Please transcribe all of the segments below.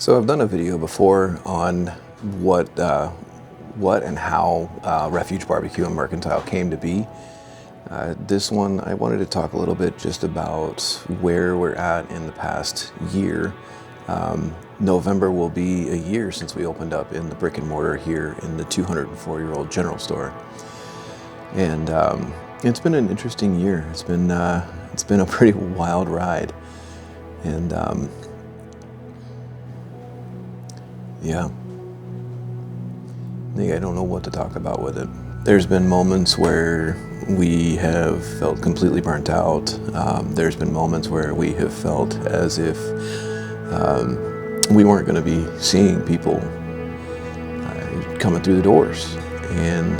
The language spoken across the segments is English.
So I've done a video before on what and how Refuge BBQ Mercantile came to be. This one, I wanted to talk a little bit just about where we're at in the past year. November will be a year since we opened up in the brick and mortar here in the 204-year-old general store. And it's been an interesting year. It's been a pretty wild ride. And yeah, I don't know what to talk about with it. There's been moments where we have felt completely burnt out. There's been moments where we have felt as if we weren't going to be seeing people coming through the doors. And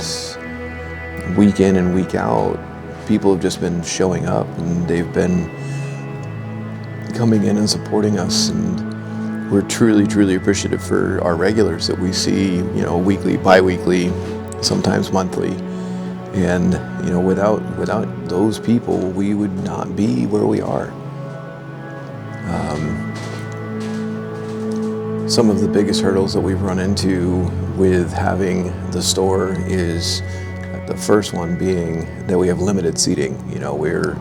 week in and week out, people have just been showing up, and they've been coming in and supporting us. And we're truly, truly appreciative for our regulars that we see, weekly, bi-weekly, sometimes monthly. And, without those people, we would not be where we are. Some of the biggest hurdles that we've run into with having the store is the first one being that we have limited seating. We're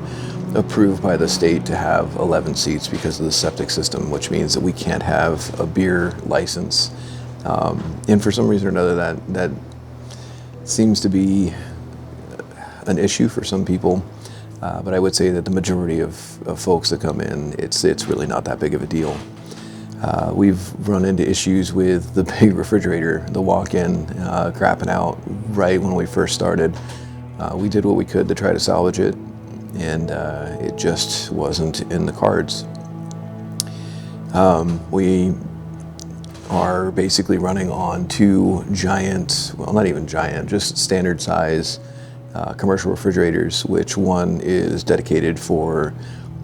approved by the state to have 11 seats because of the septic system, which means that we can't have a beer license. And for some reason or another, that seems to be an issue for some people. But I would say that the majority of folks that come in, it's really not that big of a deal. We've run into issues with the big refrigerator, the walk-in crapping out right when we first started. We did what we could to try to salvage it, and it just wasn't in the cards. We are basically running on two giant, well, not even giant, just standard size commercial refrigerators, which one is dedicated for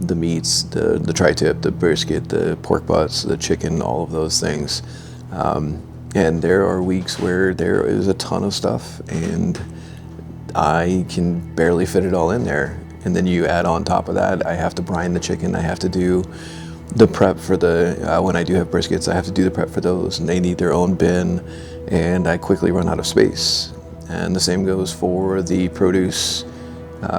the meats, the tri-tip, the brisket, the pork butts, the chicken, all of those things. And there are weeks where there is a ton of stuff and I can barely fit it all in there. And then you add on top of that, I have to brine the chicken, I have to do the prep for when I do have briskets, I have to do the prep for those, and they need their own bin, and I quickly run out of space. And the same goes for the produce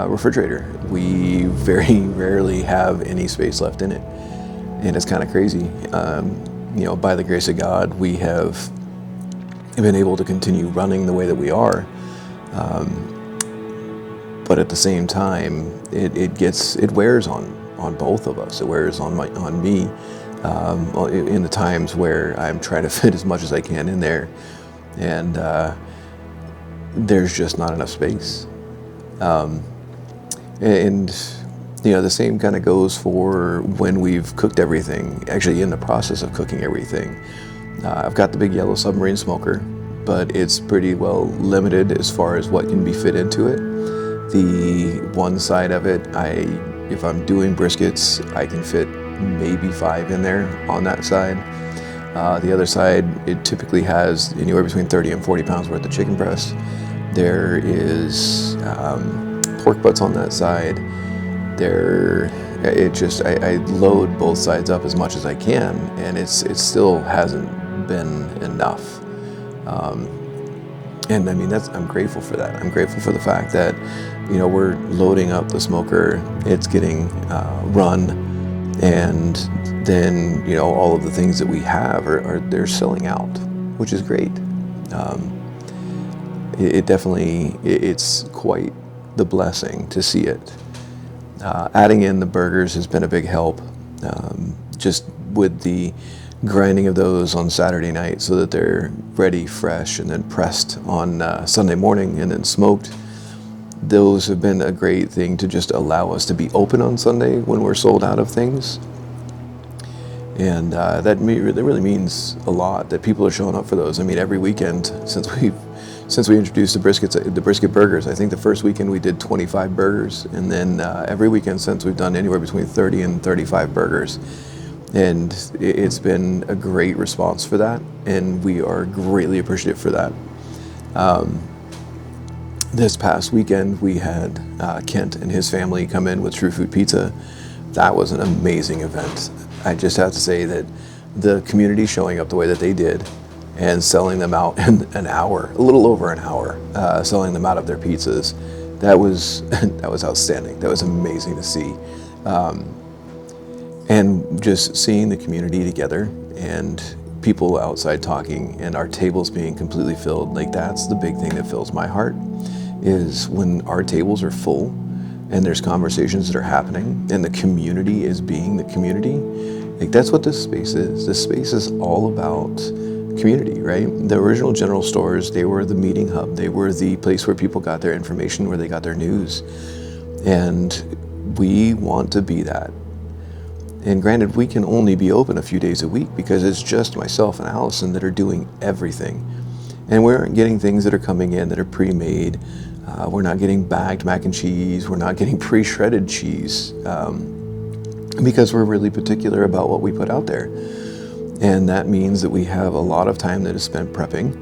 refrigerator. We very rarely have any space left in it, and it's kind of crazy. By the grace of God, we have been able to continue running the way that we are, but at the same time, it wears on both of us. It wears on me in the times where I'm trying to fit as much as I can in there, and there's just not enough space. And the same kind of goes for when we've cooked everything, actually in the process of cooking everything. I've got the big yellow submarine smoker, but it's pretty well limited as far as what can be fit into it. The one side of it, if I'm doing briskets, I can fit maybe 5 in there on that side. The other side, it typically has anywhere between 30 and 40 pounds worth of chicken breast. There is pork butts on that side. I load both sides up as much as I can, and it still hasn't been enough. And I mean, I'm grateful for that. I'm grateful for the fact that, we're loading up the smoker, it's getting run, and then, all of the things that we have they're selling out, which is great. It's quite the blessing to see it. Adding in the burgers has been a big help, just with the grinding of those on Saturday night so that they're ready, fresh, and then pressed on Sunday morning and then smoked. Those have been a great thing to just allow us to be open on Sunday when we're sold out of things. And that really means a lot that people are showing up for those. I mean, every weekend since we introduced the brisket burgers, I think the first weekend we did 25 burgers, and then every weekend since we've done anywhere between 30 and 35 burgers. And it's been a great response for that, and we are greatly appreciative for that. This past weekend, we had Kent and his family come in with True Food Pizza. That was an amazing event. I just have to say that the community showing up the way that they did and selling them out in an hour, a little over an hour, selling them out of their pizzas. That was that was outstanding. That was amazing to see. And just seeing the community together and people outside talking and our tables being completely filled, like that's the big thing that fills my heart, is when our tables are full and there's conversations that are happening and the community is being the community. Like that's what this space is. This space is all about community, right? The original general stores, they were the meeting hub. They were the place where people got their information, where they got their news. And we want to be that. And granted, we can only be open a few days a week because it's just myself and Allison that are doing everything. And we aren't getting things that are coming in that are pre-made. We're not getting bagged mac and cheese. We're not getting pre-shredded cheese because we're really particular about what we put out there. And that means that we have a lot of time that is spent prepping,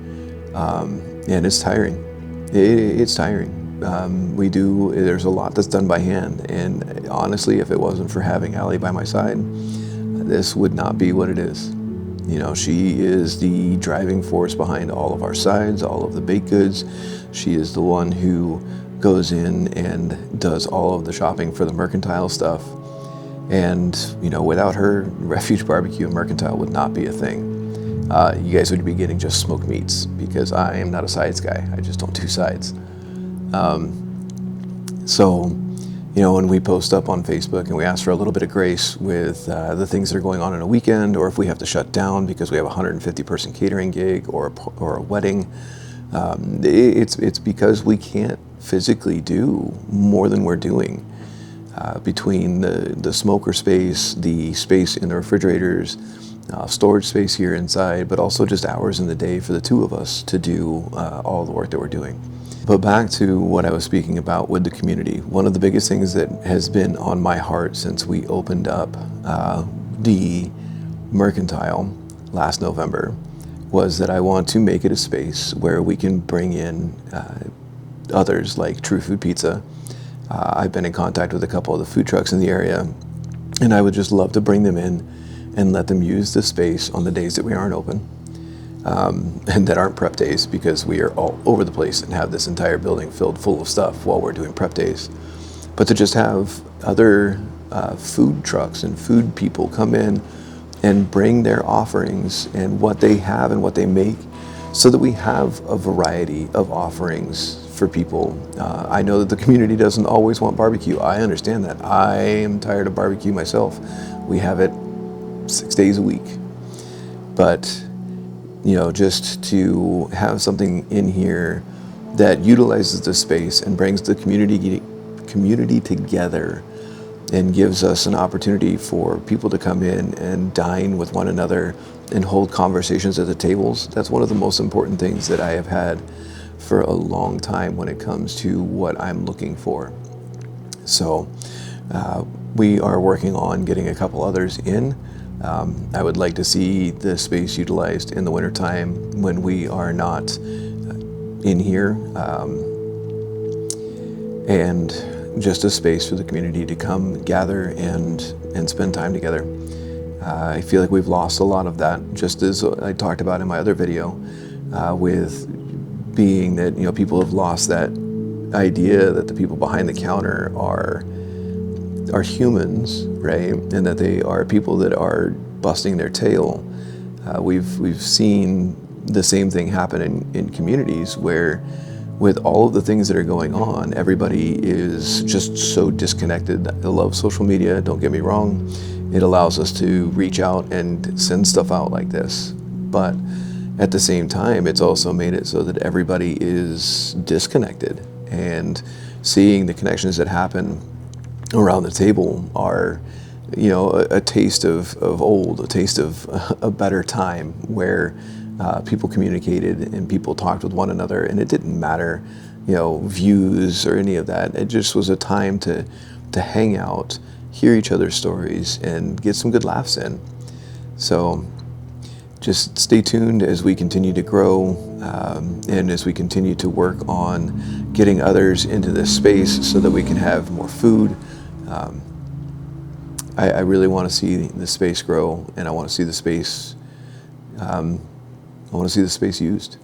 and it's tiring. It's tiring. There's a lot that's done by hand, and honestly, if it wasn't for having Allie by my side, this would not be what it is. You know, she is the driving force behind all of our sides, all of the baked goods. She is the one who goes in and does all of the shopping for the mercantile stuff. And, you know, without her, Refuge BBQ Mercantile would not be a thing. You guys would be getting just smoked meats because I am not a sides guy. I just don't do sides. So, you know, when we post up on Facebook and we ask for a little bit of grace with the things that are going on in a weekend, or if we have to shut down because we have a 150-person catering gig or a wedding, it's because we can't physically do more than we're doing. Between the smoker space, the space in the refrigerators, storage space here inside, but also just hours in the day for the two of us to do all the work that we're doing. But back to what I was speaking about with the community, one of the biggest things that has been on my heart since we opened up the Mercantile last November was that I want to make it a space where we can bring in others like True Food Pizza. I've been in contact with a couple of the food trucks in the area, and I would just love to bring them in and let them use the space on the days that we aren't open, and that aren't prep days, because we are all over the place and have this entire building filled full of stuff while we're doing prep days. But to just have other food trucks and food people come in and bring their offerings and what they have and what they make, so that we have a variety of offerings for people. I know that the community doesn't always want barbecue. I understand that. I am tired of barbecue myself. We have it 6 days a week. But, you know, just to have something in here that utilizes the space and brings the community together and gives us an opportunity for people to come in and dine with one another and hold conversations at the tables. That's one of the most important things that I have had for a long time when it comes to what I'm looking for. So we are working on getting a couple others in. I would like to see the space utilized in the wintertime when we are not in here, and just a space for the community to come gather and spend time together. I feel like we've lost a lot of that, just as I talked about in my other video, with being that, you know, people have lost that idea that the people behind the counter are humans, right? And that they are people that are busting their tail. We've seen the same thing happen in communities where, with all of the things that are going on, everybody is just so disconnected. I love social media, don't get me wrong. It allows us to reach out and send stuff out like this. But at the same time, it's also made it so that everybody is disconnected, and seeing the connections that happen around the table are, you know, a taste of old, a taste of a better time where people communicated and people talked with one another, and it didn't matter, you know, views or any of that. It just was a time to hang out, hear each other's stories, and get some good laughs in. So just stay tuned as we continue to grow, and as we continue to work on getting others into this space so that we can have more food. I really want to see the space grow, and I want to see the space. I want to see the space used.